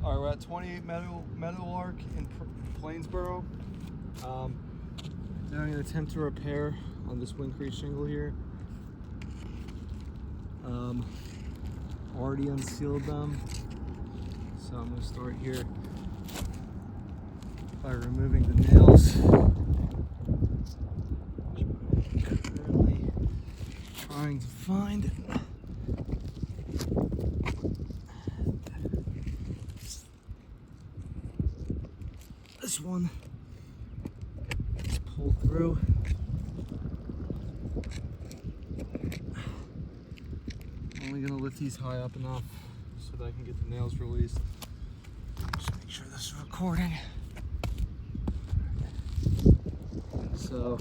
All right, we're at 28 Meadowlark in Plainsboro. Doing an attempt to repair on this Wind shingle here. Already unsealed them, so I'm going to start here by removing the nails. Currently trying to find this one. It's pulled through. Only gonna lift these high up enough so that I can get the nails released. Just make sure this is recording. So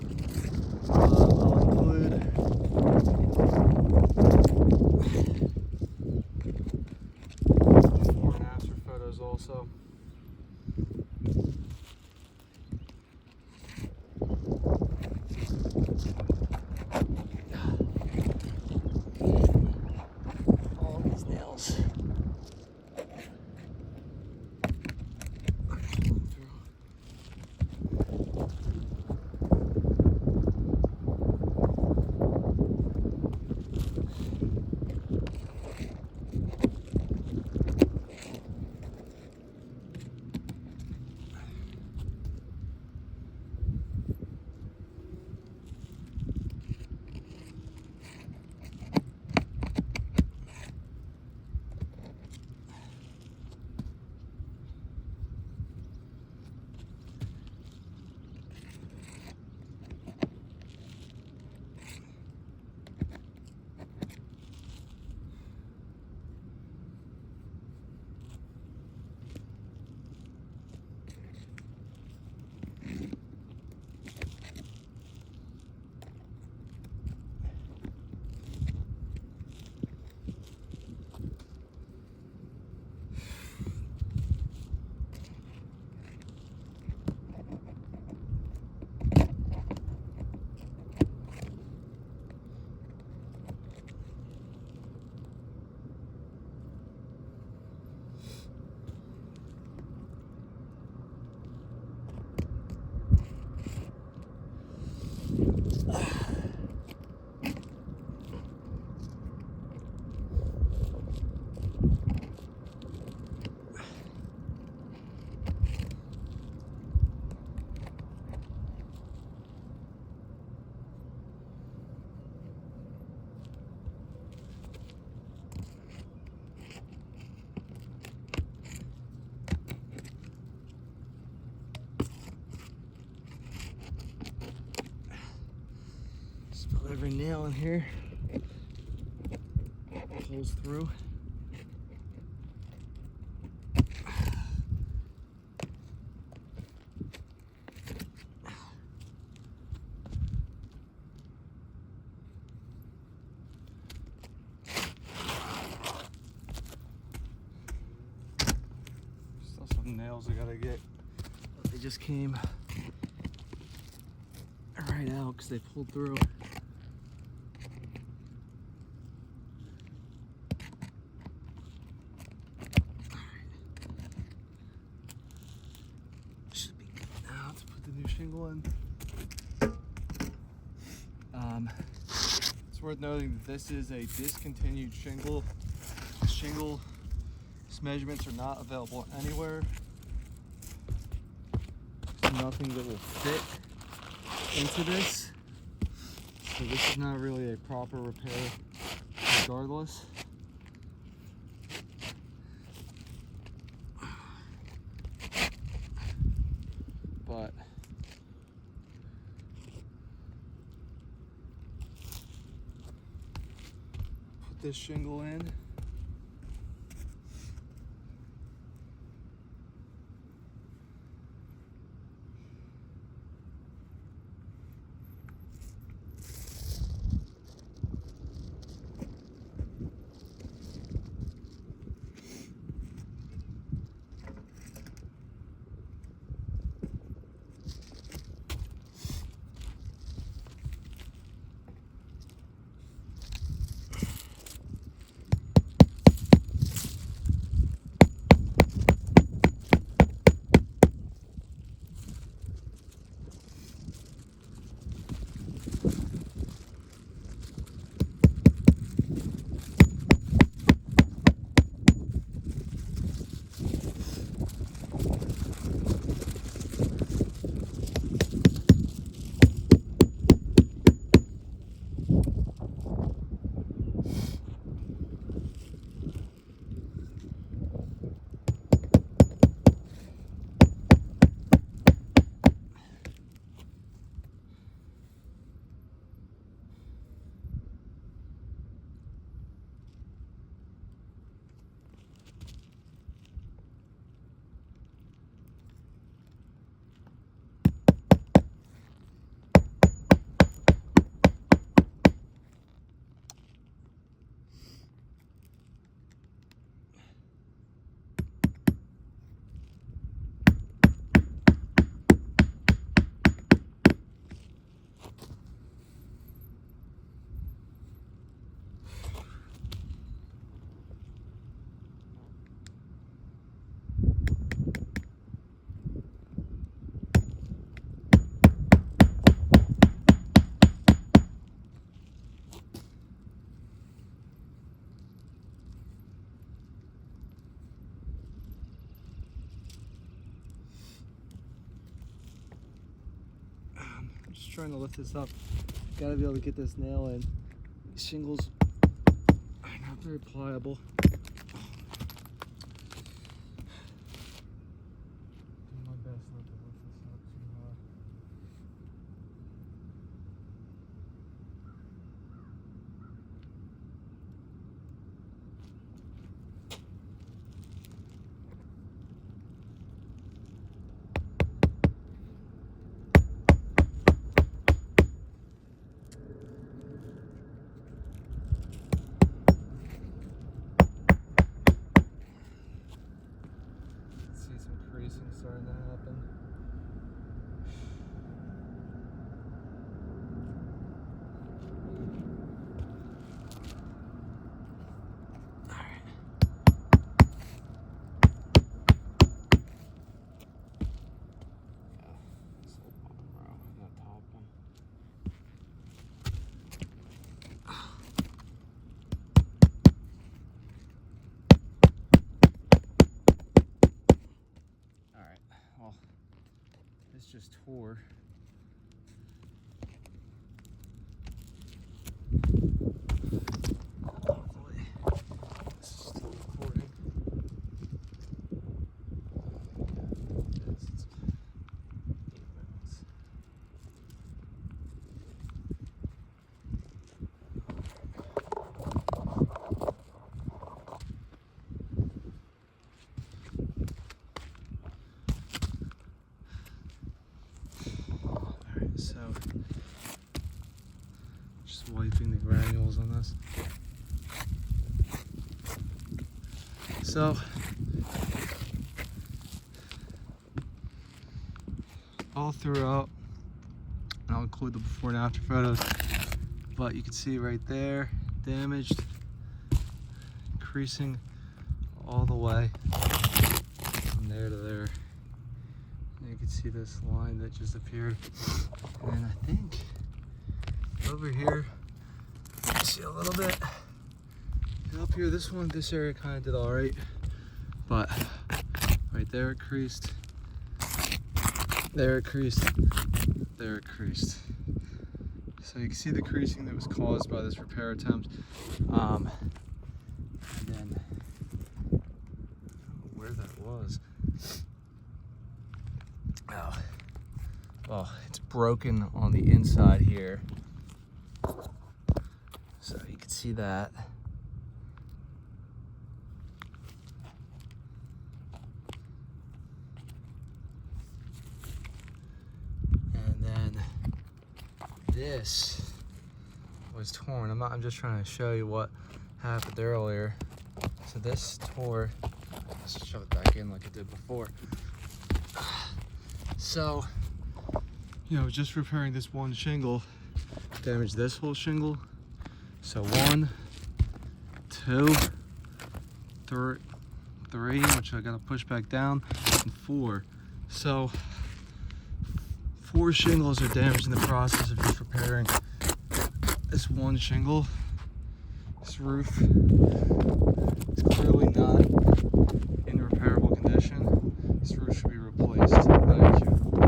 I'll include before and after photos also. All these nails are pulling through. Put every nail in here, pulls through. Still some nails I gotta get. They just came right out because they pulled through. Should be good now to put the new shingle in. It's worth noting that this is a discontinued shingle. Shingle measurements are not available anywhere. There's nothing that will fit into this, so this is not really a proper repair regardless. But put this shingle in. just trying to lift this up. Gotta be able to get this nail in. These shingles are not very pliable. Do my best not to lift this up too hard. See some creasing starting to happen. Alright. This little bottom row, that top one. Alright, well, this just tore. Hopefully, this is still recording. Yeah, it's 8 minutes. Alright, so just wiping the granules on this. So all throughout, and I'll include the before and after photos, but you can see right there, damaged, creasing all the way from there to there. And you can see this line that just appeared. And I think over here, you can see a little bit. And up here, this area kind of did all right, but right there it creased. There it creased. There it creased. So you can see the creasing that was caused by this repair attempt. And then where that was. Oh, well, it's broken on the inside here. So you can see that. And then this was torn. I'm just trying to show you what happened earlier. So this tore. Let's shove it back in like it did before. So, you know, just repairing this one shingle damaged this whole shingle. So 1, 2, 3, which I gotta push back down, and 4. So 4 shingles are damaged in the process of just repairing this one shingle. This roof is clearly not